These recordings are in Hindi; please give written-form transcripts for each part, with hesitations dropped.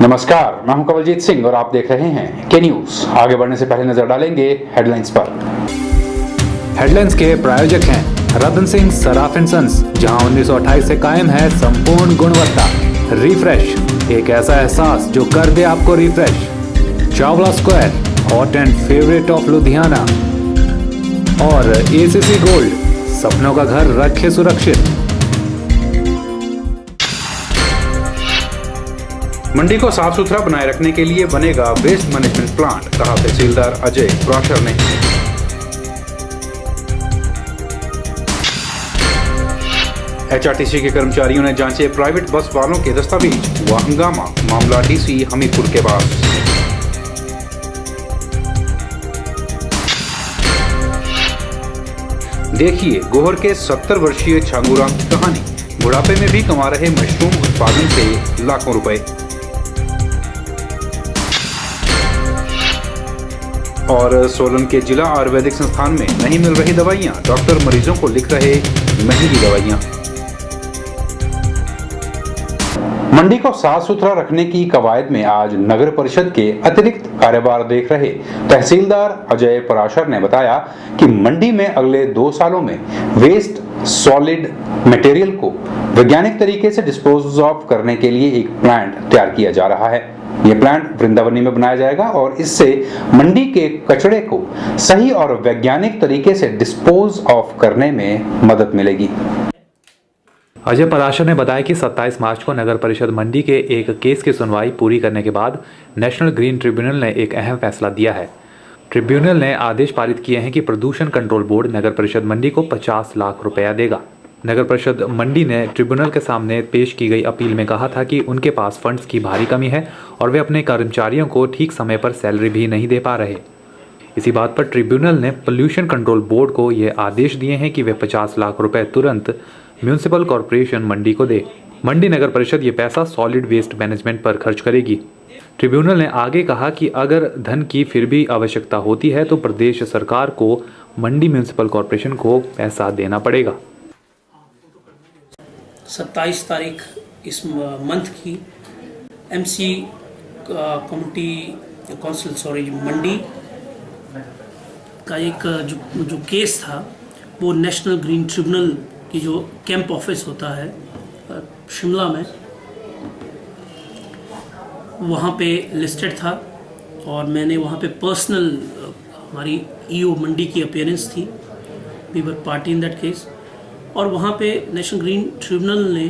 नमस्कार, मैं हूं कवलजीत सिंह और आप देख रहे हैं के न्यूज। आगे बढ़ने से पहले नजर डालेंगे हेडलाइंस पर। हेडलाइंस के प्रायोजक हैं रतन सिंह सराफ एंड सन्स, जहां 1928 से कायम है संपूर्ण गुणवत्ता। रिफ्रेश, एक ऐसा एहसास जो कर दे आपको refresh. Chawla square, hot and favourite of Ludhiana. और एसीसी गोल्ड, सपनों का घर रखे सुरक्षित। मंडी को साफ सुथरा बनाए रखने के लिए बनेगा वेस्ट मैनेजमेंट प्लांट, कहा तहसीलदार अजय प्राशर ने। एचआरटीसी के कर्मचारियों ने जांचे प्राइवेट बस वालों के दस्तावेज, हुआ हंगामा, मामला डीसी हमीरपुर के पास। देखिए गोहर के 70 वर्षीय छांगूराम की कहानी। बुढ़ापे में भी कमा रहे मशरूम उत्पादन से लाखों रुपए। और सोलन के जिला आयुर्वेदिक संस्थान में नहीं मिल रही दवाइयां, डॉक्टर मरीजों को लिख रहे महंगी दवाइयां। मंडी को साफ सुथरा रखने की कवायद में आज नगर परिषद के अतिरिक्त कार्यभार देख रहे तहसीलदार अजय पराशर ने बताया कि मंडी में अगले 2 सालों में वेस्ट सॉलिड मटेरियल को वैज्ञानिक तरीके से डिस्पोज ऑफ करने के लिए एक प्लांट तैयार किया जा रहा है। यह प्लांट वृंदावनी में बनाया जाएगा और इससे मंडी के कचरे को सही और वैज्ञानिक तरीके से डिस्पोज ऑफ करने में मदद मिलेगी। अजय पराशर ने बताया कि 27 मार्च को नगर परिषद मंडी के एक केस की सुनवाई पूरी करने के बाद नेशनल ग्रीन ट्रिब्यूनल ने एक अहम फैसला दिया है। ट्रिब्यूनल ने आदेश पारित किए हैं कि प्रदूषण कंट्रोल बोर्ड नगर परिषद मंडी को 50 लाख रुपया देगा। नगर परिषद मंडी ने ट्रिब्यूनल के सामने पेश की गई अपील में कहा था कि उनके पास फंड्स की भारी कमी है और वे अपने कर्मचारियों को ठीक समय पर सैलरी भी नहीं दे पा रहे। इसी बात पर ट्रिब्यूनल ने पोल्यूशन कंट्रोल बोर्ड को ये आदेश दिए हैं कि वे 50 लाख रुपए तुरंत म्यूनिसिपल कॉरपोरेशन मंडी को दे। मंडी नगर परिषद ये पैसा सॉलिड वेस्ट मैनेजमेंट पर खर्च करेगी। ट्रिब्यूनल ने आगे कहा कि अगर धन की फिर भी आवश्यकता होती है तो प्रदेश सरकार को मंडी म्यूनिसिपल कॉरपोरेशन को पैसा देना पड़ेगा। 27 तारीख इस मंथ की एमसी कम्युनिटी काउंसिल मंडी का एक जो केस था वो नेशनल ग्रीन ट्रिब्यूनल की जो कैंप ऑफिस होता है शिमला में, वहाँ पे लिस्टेड था और मैंने वहाँ पे पर्सनल हमारी ईओ मंडी की अपीयरेंस थी। We were party in that case और वहाँ पे नेशनल ग्रीन ट्रिब्यूनल ने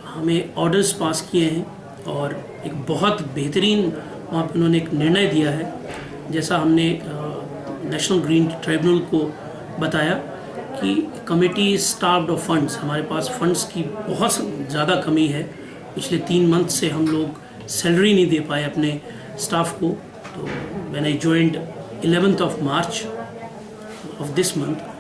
हमें ऑर्डर्स पास किए हैं और एक बहुत बेहतरीन वहाँ पे उन्होंने एक निर्णय दिया है। जैसा हमने नेशनल ग्रीन ट्रिब्यूनल को बताया कि कमेटी स्टार्व्ड ऑफ फंड्स, हमारे पास फंड्स की बहुत ज़्यादा कमी है। पिछले 3 मंथ से हम लोग सैलरी नहीं दे पाए अपने स्टाफ को। तो मैंने joined 11th of March of this month,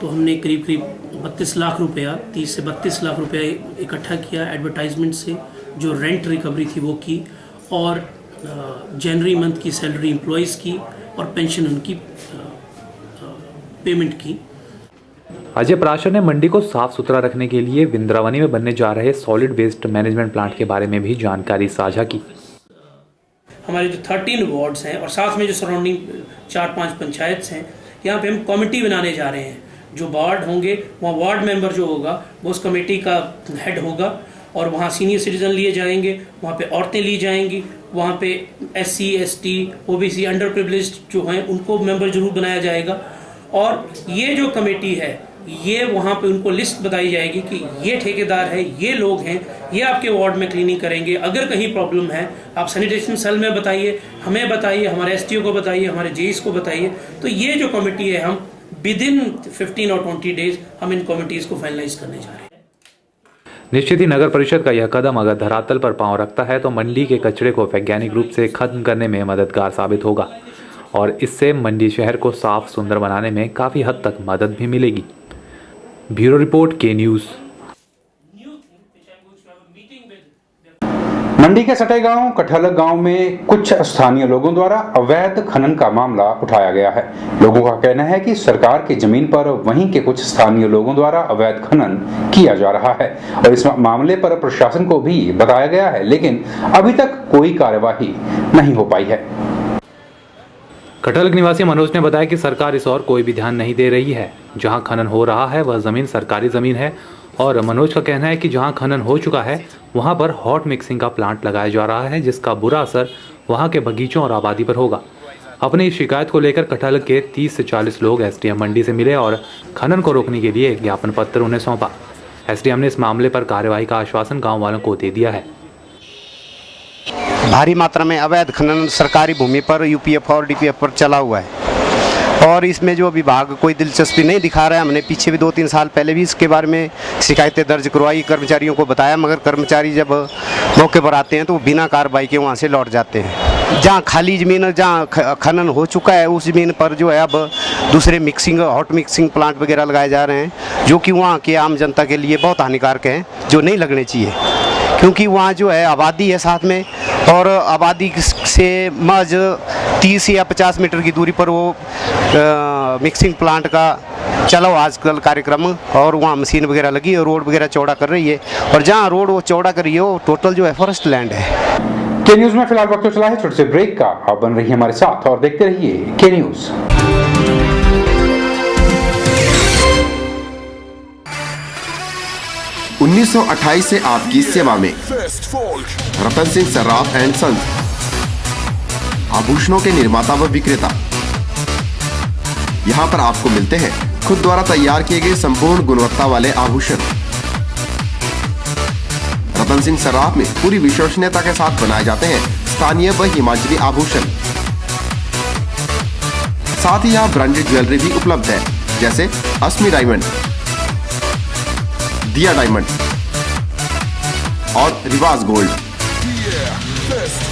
तो हमने करीब 32 लाख रुपया, 30 से 32 लाख रुपया इकट्ठा किया एडवर्टाइजमेंट से। जो रेंट रिकवरी थी वो की और जनवरी मंथ की सैलरी एम्प्लॉयज़ की और पेंशन उनकी पेमेंट की। अजय पराशर ने मंडी को साफ सुथरा रखने के लिए वृंदावनी में बनने जा रहे सॉलिड वेस्ट मैनेजमेंट प्लांट के बारे में भी जानकारी साझा की। हमारे जो 13 वार्ड्स हैं और साथ में जो सराउंडिंग 4-5 पंचायत हैं, यहाँ पे हम कमेटी बनाने जा रहे हैं। जो वार्ड होंगे वहाँ वार्ड मेंबर जो होगा वो उस कमेटी का हेड होगा और वहाँ सीनियर सिटीजन लिए जाएंगे, वहाँ पे औरतें ली जाएंगी, वहाँ पे SC ST OBC under privileged जो हैं उनको मेंबर जरूर बनाया जाएगा। और ये जो कमेटी है ये वहाँ पे उनको लिस्ट बताई जाएगी कि ये ठेकेदार है, ये लोग हैं, ये आपके वार्ड में क्लीनिंग करेंगे। अगर कहीं प्रॉब्लम है आप सैनिटेशन सेल में बताइए, हमें बताइए, हमारे STO को बताइए, हमारे JEs को बताइए। तो ये जो कमेटी है हम विदिन 15 और 20 डेज हम इन कमिटीज को फाइनलाइज करने जा रहे हैं। निश्चित ही नगर परिषद का यह कदम अगर धरातल पर पांव रखता है तो मंडी के कचरे को वैज्ञानिक रूप से खत्म करने में मददगार साबित होगा और इससे मंडी शहर को साफ सुंदर बनाने में काफ़ी हद तक मदद भी मिलेगी। ब्यूरो रिपोर्ट के न्यूज़। मंडी के सटे गांव कठलक गांव में कुछ स्थानीय लोगों द्वारा अवैध खनन का मामला उठाया गया है। लोगों का कहना है कि सरकार की जमीन पर वहीं के कुछ स्थानीय लोगों द्वारा अवैध खनन किया जा रहा है और इस मामले पर प्रशासन को भी बताया गया है, लेकिन अभी तक कोई कार्यवाही नहीं हो पाई है। कठलक निवासी मनोज ने बताया कि सरकार इस ओर कोई भी ध्यान नहीं दे रही है। जहां खनन हो रहा है वह जमीन सरकारी जमीन है और मनोज का कहना है कि जहां खनन हो चुका है वहां पर हॉट मिक्सिंग का प्लांट लगाया जा रहा है, जिसका बुरा असर वहां के बगीचों और आबादी पर होगा। अपनी इस शिकायत को लेकर कठलक के 30 से 40 लोग एसडीएम मंडी से मिले और खनन को रोकने के लिए एक ज्ञापन पत्र उन्हें सौंपा। एसडीएम ने इस मामले पर कार्रवाई का आश्वासन गाँव वालों को दे दिया है। भारी मात्रा में अवैध खनन सरकारी भूमि पर यूपीएफ और डीपीएफ पर चला हुआ है और इसमें जो विभाग कोई दिलचस्पी नहीं दिखा रहा है। हमने पीछे भी 2-3 साल पहले भी इसके बारे में शिकायतें दर्ज करवाई, कर्मचारियों को बताया, मगर कर्मचारी जब मौके पर आते हैं तो वो बिना कार्रवाई के वहाँ से लौट जाते हैं। जहाँ खाली ज़मीन, जहाँ खनन हो चुका है उस ज़मीन पर जो है अब दूसरे मिक्सिंग, हॉट मिक्सिंग प्लांट वगैरह लगाए जा रहे हैं, जो कि वहाँ के आम जनता के लिए बहुत हानिकारक हैं, जो नहीं लगने चाहिए, क्योंकि वहाँ जो है आबादी है साथ में और आबादी से महज 30 या 50 मीटर की दूरी पर वो मिक्सिंग प्लांट का चला हुआ आजकल कार्यक्रम और वहाँ मशीन वगैरह लगी और रोड वगैरह चौड़ा कर रही है और जहाँ रोड वो चौड़ा कर रही है वो टोटल जो है फॉरेस्ट लैंड है। के न्यूज में फिलहाल वक्त तो चला है छोटे से ब्रेक का। आप बन रही हमारे साथ और देखते रहिए के न्यूज। उन्नीस 1928 से आपकी सेवा में रतन सिंह सर्राफ एंड सन्स, आभूषणों के निर्माता व विक्रेता। यहाँ पर आपको मिलते हैं खुद द्वारा तैयार किए गए संपूर्ण गुणवत्ता वाले आभूषण। रतन सिंह सर्राफ में पूरी विश्वसनीयता के साथ बनाए जाते हैं स्थानीय व हिमाचली आभूषण। साथ ही यहाँ ब्रांडेड ज्वेलरी भी उपलब्ध है, जैसे अस्मी डायमंड, दिया डायमंड और रिवाज गोल्ड।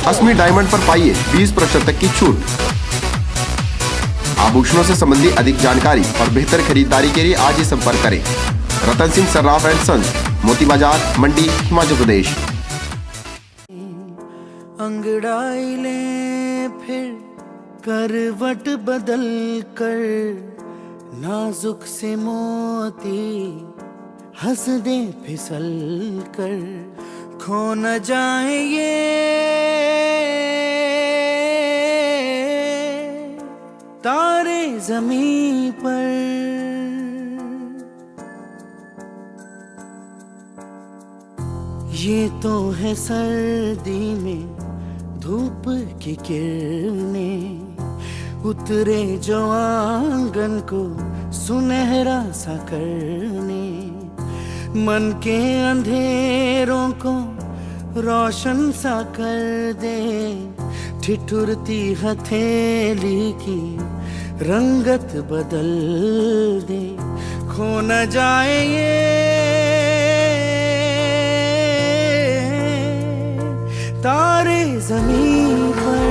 अस्मी डायमंड पर पाइए 20% तक की छूट। आभूषणों से संबंधित अधिक जानकारी और बेहतर खरीदारी के लिए आज ही संपर्क करें। रतन सिंह सर्राफ एंड सन्स, मोती बाजार, मंडी, हिमाचल प्रदेश। अंगड़ाई ले फिर करवट बदल कर, नाजुक से मोती हंस दे फिसल कर, खो न जाए ये तारे ज़मीं पर। ये तो है सर्दी में धूप की किरणें, उतरे जो आंगन को सुनहरा सा करने, मन के अंधेरों को रोशन सा कर दे, ठिठुरती हथेली की रंगत बदल दे, खो न जाए ये तारे ज़मीं पर।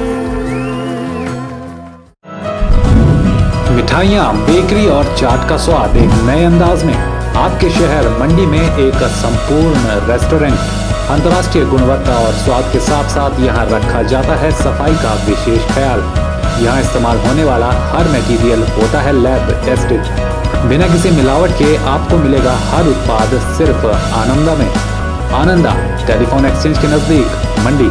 मिठाइयाँ, बेकरी और चाट का स्वाद एक नए अंदाज में आपके शहर मंडी में एक संपूर्ण रेस्टोरेंट। अंतर्राष्ट्रीय गुणवत्ता और स्वाद के साथ साथ यहाँ रखा जाता है सफाई का विशेष ख्याल। यहाँ इस्तेमाल होने वाला हर मटेरियल होता है लैब टेस्टेड। बिना किसी मिलावट के आपको मिलेगा हर उत्पाद सिर्फ आनंदा में। आनंदा टेलीफोन एक्सचेंज के नजदीक, मंडी।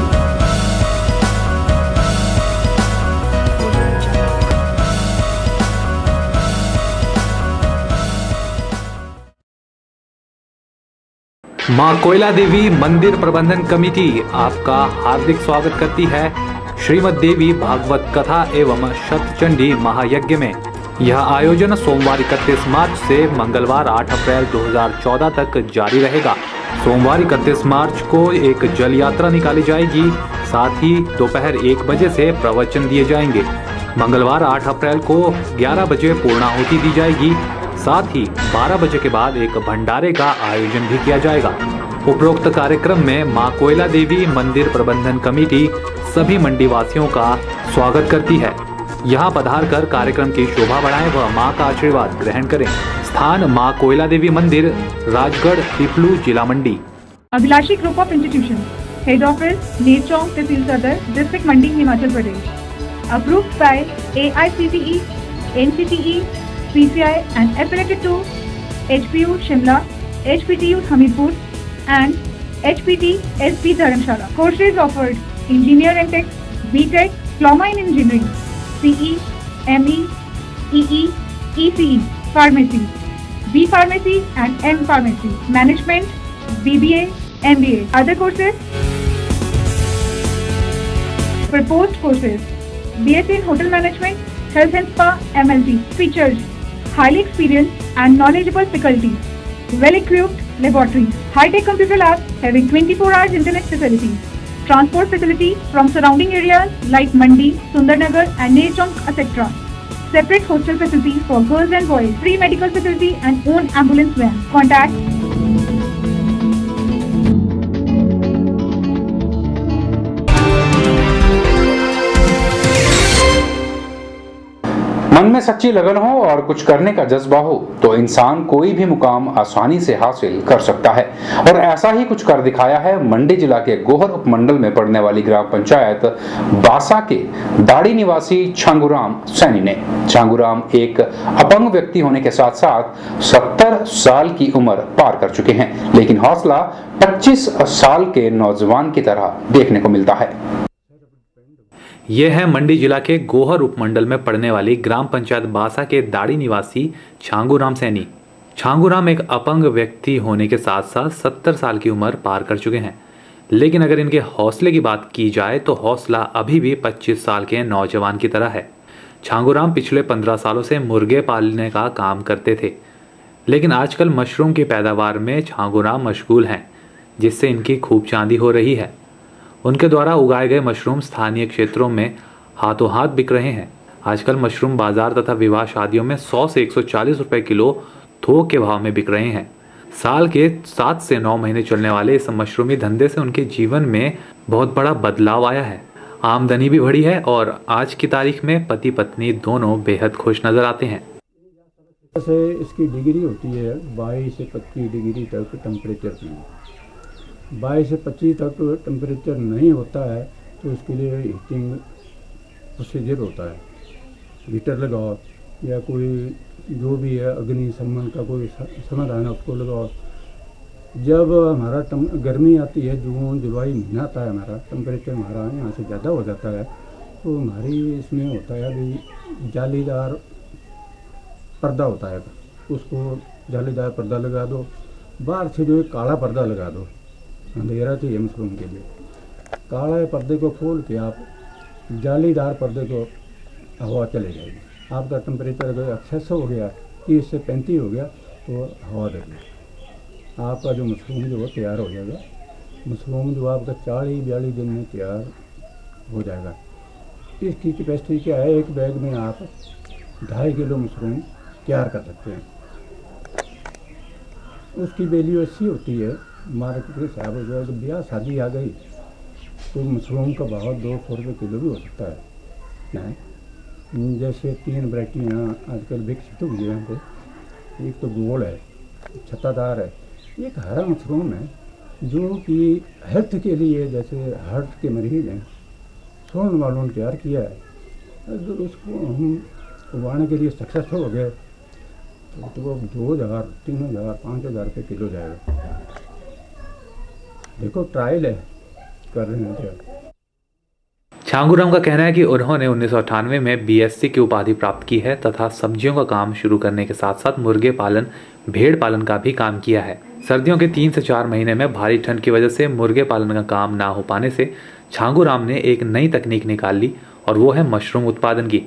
मां कोयला देवी मंदिर प्रबंधन कमेटी आपका हार्दिक स्वागत करती है श्रीमद देवी भागवत कथा एवं शतचंडी महायज्ञ में। यह आयोजन सोमवार 31 मार्च से मंगलवार 8 अप्रैल 2014 तक जारी रहेगा। सोमवार 31 मार्च को एक जल यात्रा निकाली जाएगी, साथ ही दोपहर 1 बजे से प्रवचन दिए जाएंगे। मंगलवार 8 अप्रैल को 11 बजे पूर्णाहुति दी जाएगी, साथ ही 12 बजे के बाद एक भंडारे का आयोजन भी किया जाएगा। उपरोक्त कार्यक्रम में मां कोयला देवी मंदिर प्रबंधन कमेटी सभी मंडी वासियों का स्वागत करती है। यहां पधारकर कार्यक्रम की शोभा बढ़ाएं व मां का आशीर्वाद ग्रहण करें। स्थान मां कोयला देवी मंदिर, राजगढ़, पिपलू, जिला Mandi. Abhilashi group of institution Head Office, Nechong, Tehsil Sadar, District Mandi, Himachal Pradesh. Approved by AICTE, NCTE, PCI and affiliated to HPU Shimla, HPTU Hamirpur and HPT SP Dharamshala. Courses offered: Engineer and Tech, BTech, Diploma in Engineering, CE, ME, EE, ECE, Pharmacy, B Pharmacy and M Pharmacy, Management, BBA, MBA. Other courses: Proposed courses: BSc in Hotel Management, Health and Spa, MLT. Features: highly experienced and knowledgeable faculty, well-equipped laboratories, high-tech computer labs having 24 hours internet facilities, transport facility from surrounding areas like Mandi, Sundarnagar and Nechong, etc. Separate hostel facility for girls and boys, free medical facility and own ambulance van. Contact मन में सच्ची लगन हो और कुछ करने का जज्बा हो तो इंसान कोई भी मुकाम आसानी से हासिल कर सकता है, और ऐसा ही कुछ कर दिखाया है मंडी जिला के गोहर उपमंडल में पड़ने वाली ग्राम पंचायत बासा के दाड़ी निवासी छांगूराम सैनी ने। छांगूराम एक अपंग व्यक्ति होने के साथ साथ 70 साल की उम्र पार कर चुके हैं, लेकिन हौसला 25 साल के नौजवान की तरह देखने को मिलता है। ये है मंडी जिला के गोहर उपमंडल में पड़ने वाली ग्राम पंचायत बासा के दाड़ी निवासी छांगूराम सैनी। छांगूराम एक अपंग व्यक्ति होने के साथ साथ 70 साल की उम्र पार कर चुके हैं, लेकिन अगर इनके हौसले की बात की जाए तो हौसला अभी भी 25 साल के नौजवान की तरह है। छांगूराम पिछले 15 सालों से मुर्गे पालने का काम करते थे, लेकिन आजकल मशरूम की पैदावार में छांगूराम मशगूल हैं, जिससे इनकी खूब चांदी हो रही है। उनके द्वारा उगाए गए मशरूम स्थानीय क्षेत्रों में हाथों हाथ बिक रहे हैं। आजकल मशरूम बाजार तथा विवाह शादियों में 100 से 140 रुपए किलो थोक के भाव में बिक रहे हैं। साल के 7 से 9 महीने चलने वाले इस मशरूमी धंधे से उनके जीवन में बहुत बड़ा बदलाव आया है। आमदनी भी बढ़ी है और आज की तारीख में पति पत्नी दोनों बेहद खुश नजर आते हैं। जैसे इसकी डिग्री होती है 22 से 25 डिग्री तक टेम्परेचर की। 22 से 25 तक टेम्परेचर नहीं होता है तो उसके लिए हीटिंग प्रोसीजर होता है। हीटर लगाओ या कोई जो भी है अग्नि शमन का कोई समाधान है उसको लगाओ। जब हमारा गर्मी आती है, जून जुलाई महीना आता है, हमारा टेम्परेचर हमारा यहाँ से ज़्यादा हो जाता है, तो हमारी इसमें होता है अभी जालीदार पर्दा होता है, उसको जालीदार पर्दा लगा दो। बाहर से जो है काला पर्दा लगा दो, अंधेरा चाहिए मशरूम के लिए। काला पर्दे को खोल के आप जालीदार पर्दे को हवा चले जाएगी। आपका टेम्परेचर अगर एक्सेस हो गया 30 से 35 हो गया तो हवा देगी, आपका जो मशरूम जो तैयार हो जाएगा। मशरूम जो आपका 40-42 दिन में तैयार हो जाएगा। इसकी कैपेसिटी क्या है, एक बैग में आप 2.5 किलो मशरूम तैयार कर सकते हैं। उसकी वैल्यू ऐसी होती है मार्केट के हिसाब से, जो है ब्याह शादी आ गई तो मशरूम का भाव 200 रुपये किलो भी हो सकता है। जैसे 3 वैरायटियाँ आजकल विकसित हुई है यहाँ पे। एक तो गोल है, छत्तादार है, एक हरा मशरूम है जो कि हेल्थ के लिए, जैसे हार्ट के मरीज हैं, सोने वालों ने तैयार किया है। अगर उसको हम उगाने के लिए सक्सेसफुल हो गए तो वो 2000, 3000, 5000 रुपये किलो जाएगा। देखो ट्रायल है, कर रहे हैं। छांगूराम का कहना है कि उन्होंने 1998 में बीएससी की उपाधि प्राप्त की है तथा सब्जियों का काम शुरू करने के साथ साथ मुर्गे पालन, भेड़ पालन का भी काम किया है। सर्दियों के 3 से 4 महीने में भारी ठंड की वजह से मुर्गे पालन का काम ना हो पाने से छांगूराम ने एक नई तकनीक निकाल ली और वो है मशरूम उत्पादन की।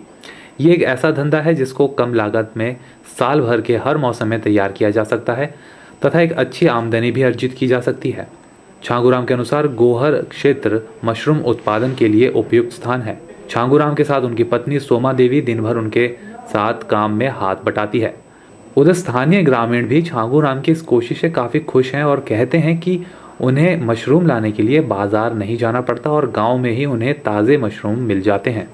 ये एक ऐसा धंधा है जिसको कम लागत में साल भर के हर मौसम में तैयार किया जा सकता है तथा एक अच्छी आमदनी भी अर्जित की जा सकती है। छांगूराम के अनुसार गोहर क्षेत्र मशरूम उत्पादन के लिए उपयुक्त स्थान है। छांगूराम के साथ उनकी पत्नी सोमा देवी दिन भर उनके साथ काम में हाथ बटाती है। उधर स्थानीय ग्रामीण भी छांगूराम की इस कोशिश से काफ़ी खुश हैं और कहते हैं कि उन्हें मशरूम लाने के लिए बाजार नहीं जाना पड़ता और गांव में ही उन्हें ताज़े मशरूम मिल जाते हैं।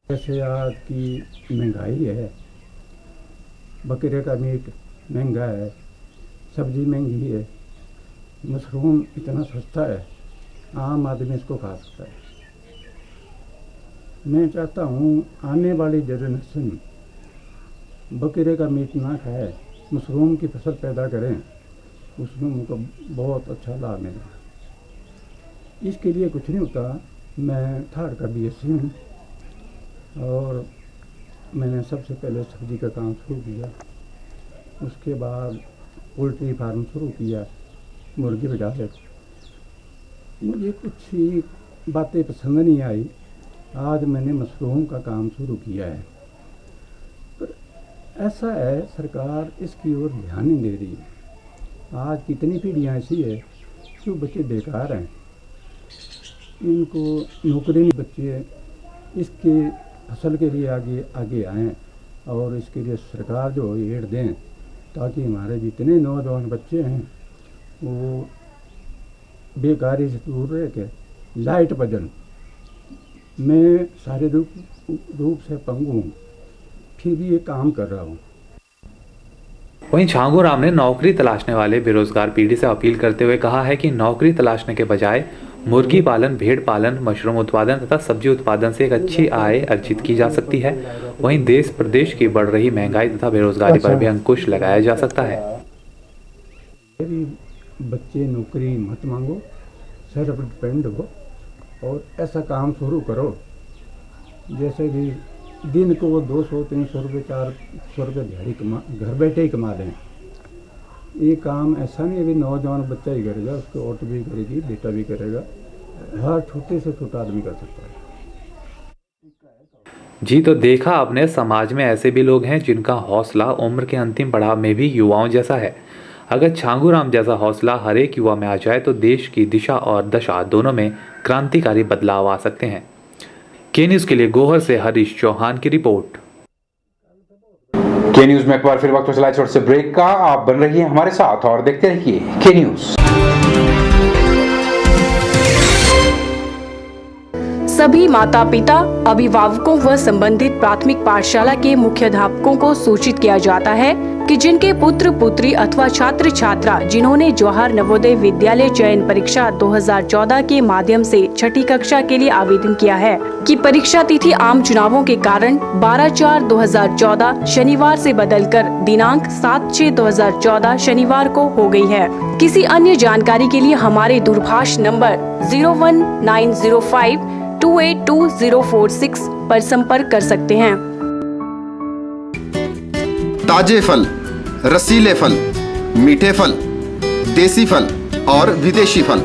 जैसे आज की महंगाई है, बकरे का मीट महंगा है, सब्जी महंगी है, मशरूम इतना सस्ता है, आम आदमी इसको खा सकता है। मैं चाहता हूँ आने वाली जनरेशन बकरे का मीट ना खाए, मशरूम की फसल पैदा करें, उसमें उनको बहुत अच्छा लाभ मिलेगा। इसके लिए कुछ नहीं होता, मैं थार का BSc हूँ और मैंने सबसे पहले सब्जी का काम शुरू किया, उसके बाद पोल्ट्री फार्म शुरू किया, मुर्गी बजा के। मुझे कुछ ही बातें पसंद नहीं आई, आज मैंने मशरूम का काम शुरू किया है। पर ऐसा है, सरकार इसकी ओर ध्यान नहीं दे रही है। आज कितनी पीढ़ियाँ ऐसी है जो बच्चे बेकार हैं, इनको नौकरी नहीं, बच्चे इसके फसल के लिए आगे आएँ और इसके लिए सरकार जो एड दें, ताकि हमारे जितने नौजवान बच्चे हैं वो बेकारी से दूर रह के लाइट बजन। मैं शारीरिक रूप से पंगु हूँ, फिर भी ये काम कर रहा हूँ। वहीं छांगू राम ने नौकरी तलाशने वाले बेरोजगार पीढ़ी से अपील करते हुए कहा है कि नौकरी तलाशने के बजाय मुर्गी पालन, भेड़ पालन, मशरूम उत्पादन तथा सब्जी उत्पादन से एक अच्छी आय अर्जित की जा सकती है। वहीं देश प्रदेश की बढ़ रही महंगाई तथा बेरोजगारी पर भी अंकुश लगाया जा सकता है। बच्चे नौकरी मत मांगो, सेल्फ डिपेंड हो और ऐसा काम शुरू करो जैसे कि दिन को वो 200-300 रुपये 400 रुपये दिहाड़ी घर बैठे ही कमा लें। ये काम ऐसा नहीं है कि नौजवान बच्चा ही करेगा, उसको औरत भी करेगी, बेटा भी करेगा, हर छोटे से छोटा आदमी कर सकता है। जी तो देखा आपने, समाज में ऐसे भी लोग हैं जिनका हौसला उम्र के अंतिम पड़ाव में भी युवाओं जैसा है। अगर छांगू राम जैसा हौसला हर एक युवा में आ जाए तो देश की दिशा और दशा दोनों में क्रांतिकारी बदलाव आ सकते हैं। के न्यूज़ के लिए गोहर से हरीश चौहान की रिपोर्ट। के न्यूज़ में एक बार फिर वक्त चला छोटे से ब्रेक का। आप बन रहिए हमारे साथ और देखते रहिए के न्यूज़। सभी माता पिता, अभिभावकों व संबंधित प्राथमिक पाठशाला के मुख्याध्यापकों को सूचित किया जाता है कि जिनके पुत्र पुत्री अथवा छात्र छात्रा जिन्होंने जवाहर नवोदय विद्यालय चयन परीक्षा 2014 के माध्यम से छठी कक्षा के लिए आवेदन किया है कि परीक्षा तिथि आम चुनावों के कारण 12/4/2014 शनिवार से बदलकर दिनांक 7/6/2014 शनिवार को हो गई है। किसी अन्य जानकारी के लिए हमारे दूरभाष नंबर 01905282046 पर संपर्क कर सकते हैं। ताजे फल, रसीले फल, मीठे फल, देसी फल और विदेशी फल,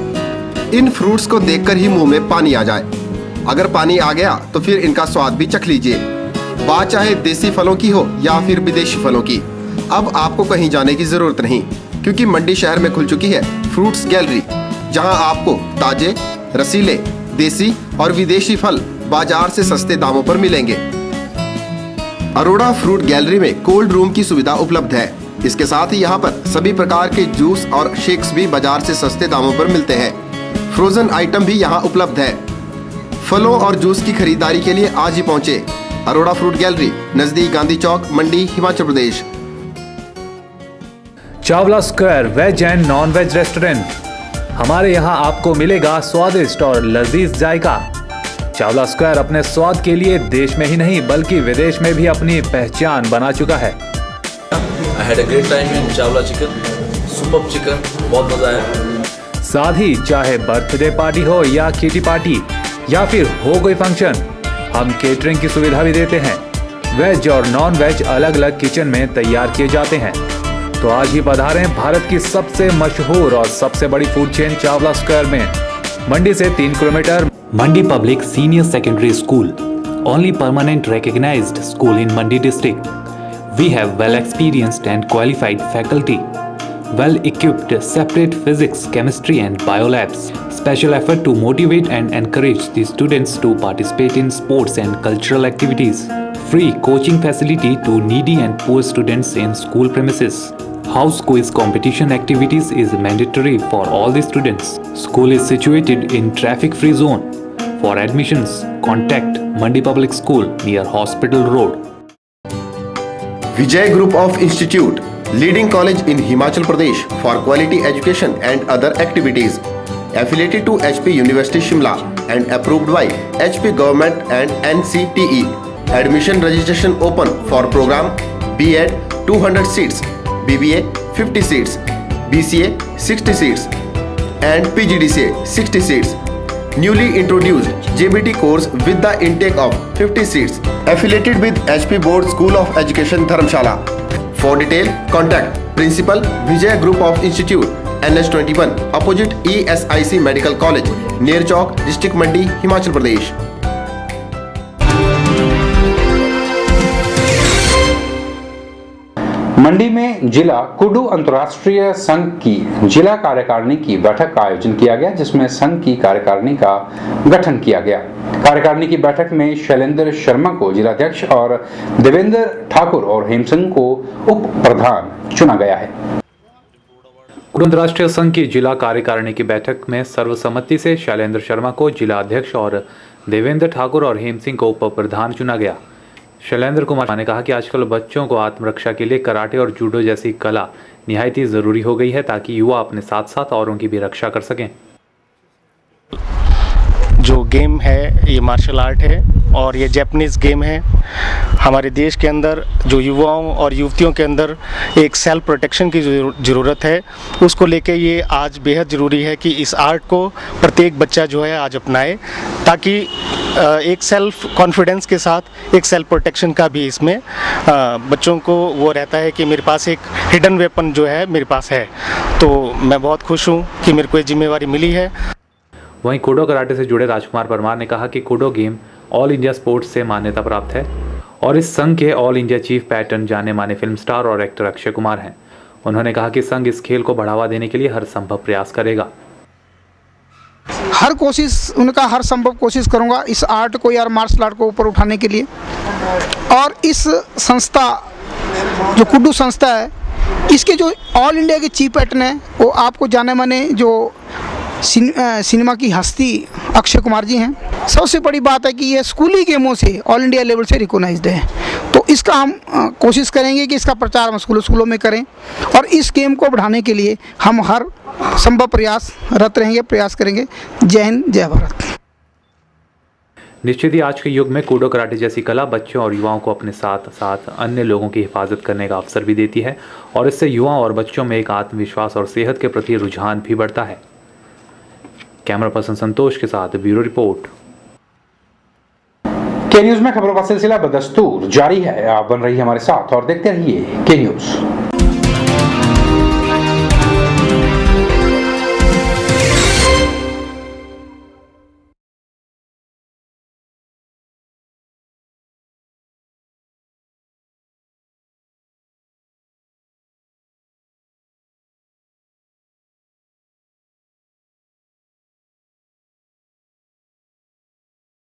इन फ्रूट्स को देखकर ही मुंह में पानी आ जाए। अगर पानी आ गया तो फिर इनका स्वाद भी चख लीजिए। बात चाहे देसी फलों की हो या फिर विदेशी फलों की, अब आपको कहीं जाने की जरूरत नहीं, क्योंकि मंडी शहर में खुल चुकी है फ्रूट्स गैलरी, जहां आपको ताजे, रसीले, देसी और विदेशी फल बाजार से सस्ते दामों पर मिलेंगे। अरोड़ा फ्रूट गैलरी में कोल्ड रूम की सुविधा उपलब्ध है। इसके साथ ही यहाँ पर सभी प्रकार के जूस और शेक्स भी बाजार से सस्ते दामों पर मिलते हैं। फ्रोजन आइटम भी यहाँ उपलब्ध है। फलों और जूस की खरीदारी के लिए आज ही पहुँचे अरोड़ा फ्रूट गैलरी, नजदीक Gandhi Chowk, Mandi, Himachal Pradesh. Chawla square veg and non veg restaurant. हमारे यहाँ आपको मिलेगा स्वादिष्ट और लजीज जायका। चावला स्क्वायर अपने स्वाद के लिए देश में ही नहीं बल्कि विदेश में भी अपनी पहचान बना चुका है। I had a great time in Chawla chicken, superb chicken, बहुत मजा आया। साथ ही चाहे बर्थडे पार्टी हो या किटी पार्टी या फिर हो कोई फंक्शन, हम केटरिंग की सुविधा भी देते हैं। वेज और नॉन वेज अलग अलग किचन में तैयार किए जाते हैं। तो आज ही पधारें भारत की सबसे मशहूर और सबसे बड़ी फूड चेन चावला स्क्वायर में, मंडी से 3 kilometre. Mandi Public Senior Secondary School, only permanent recognized school in Mandi district. We have well experienced and qualified faculty, well equipped separate physics, chemistry and bio labs. Special effort to motivate and encourage the students to participate in sports and cultural activities. Free coaching facility to needy and poor students in school premises. House quiz competition activities is mandatory for all the students. School is situated in traffic free zone. For admissions, contact Mandi Public School near Hospital Road. Vijay group of institute leading college in Himachal Pradesh for quality education and other activities. Affiliated to HP University Shimla and approved by HP Government and NCTE. Admission registration open for program B.Ed 200 seats, BBA 50 seats, BCA 60 seats and PGDCA 60 seats. Newly introduced JBT course with the intake of 50 seats. Affiliated with HP Board School of Education Dharamshala. For detail, contact Principal Vijay Group of Institute, NH21, opposite ESIC Medical College, near Chowk, District Mandi, Himachal Pradesh. मंडी में जिला कुडू अंतर्राष्ट्रीय संघ की जिला कार्यकारिणी की बैठक का आयोजन किया गया, जिसमें संघ की कार्यकारिणी का गठन किया गया। कार्यकारिणी की बैठक में शैलेंद्र शर्मा को जिलाध्यक्ष और देवेंद्र ठाकुर और हेमसिंह को उप प्रधान चुना गया है। कुडू अंतर्राष्ट्रीय संघ की जिला कार्यकारिणी की बैठक में सर्वसम्मति से शैलेंद्र शर्मा को जिला अध्यक्ष और देवेंद्र ठाकुर और हेमसिंह को उप प्रधान चुना गया। शैलेंद्र कुमार ने कहा कि आजकल बच्चों को आत्मरक्षा के लिए कराटे और जूडो जैसी कला निहायत ही ज़रूरी हो गई है, ताकि युवा अपने साथ साथ औरों की भी रक्षा कर सकें। जो गेम है ये मार्शल आर्ट है और ये जापानीज़ गेम है। हमारे देश के अंदर जो युवाओं और युवतियों के अंदर एक सेल्फ प्रोटेक्शन की ज़रूरत है, उसको लेके ये आज बेहद ज़रूरी है कि इस आर्ट को प्रत्येक बच्चा जो है आज अपनाए, ताकि एक सेल्फ कॉन्फिडेंस के साथ एक सेल्फ प्रोटेक्शन का भी इसमें बच्चों को वो रहता है कि मेरे पास एक हिडन वेपन जो है मेरे पास है। तो मैं बहुत खुश हूँ कि मेरे को ये जिम्मेवारी मिली है। वहीं कूडो कराटे से जुड़े राजकुमार परमार ने कहा कि Koodo game all India sports से मान्यता प्राप्त है और इस संघ के ऑल इंडिया चीफ पैटर्न जाने माने फिल्म स्टार और एक्टर अक्षय कुमार हैं। उन्होंने कहा कि संघ इस खेल को बढ़ावा देने के लिए हर संभव प्रयास करेगा। हर संभव कोशिश करूंगा इस आर्ट को या मार्शल आर्ट को ऊपर उठाने के लिए। और इस संस्था जो कुड्डू संस्था है, इसके जो ऑल इंडिया के चीफ पैटर्न है वो आपको जाने माने जो सिनेमा की हस्ती अक्षय कुमार जी हैं। सबसे बड़ी बात है कि ये स्कूली गेमों से ऑल इंडिया लेवल से रिकॉग्नाइज्ड है, तो इसका हम कोशिश करेंगे कि इसका प्रचार हम स्कूलों में करें और इस गेम को बढ़ाने के लिए हम हर संभव प्रयासरत रहेंगे, प्रयास करेंगे। जय हिंद, जय भारत। निश्चित ही आज के युग में कूडो कराटे जैसी कला बच्चों और युवाओं को अपने साथ साथ अन्य लोगों की हिफाजत करने का अवसर भी देती है और इससे युवाओं और बच्चों में एक आत्मविश्वास और सेहत के प्रति रुझान भी बढ़ता है। कैमरा पर्सन संतोष के साथ ब्यूरो रिपोर्ट। के न्यूज में खबरों का सिलसिला बदस्तूर जारी है। आप बन रही हमारे साथ और देखते रहिए के न्यूज।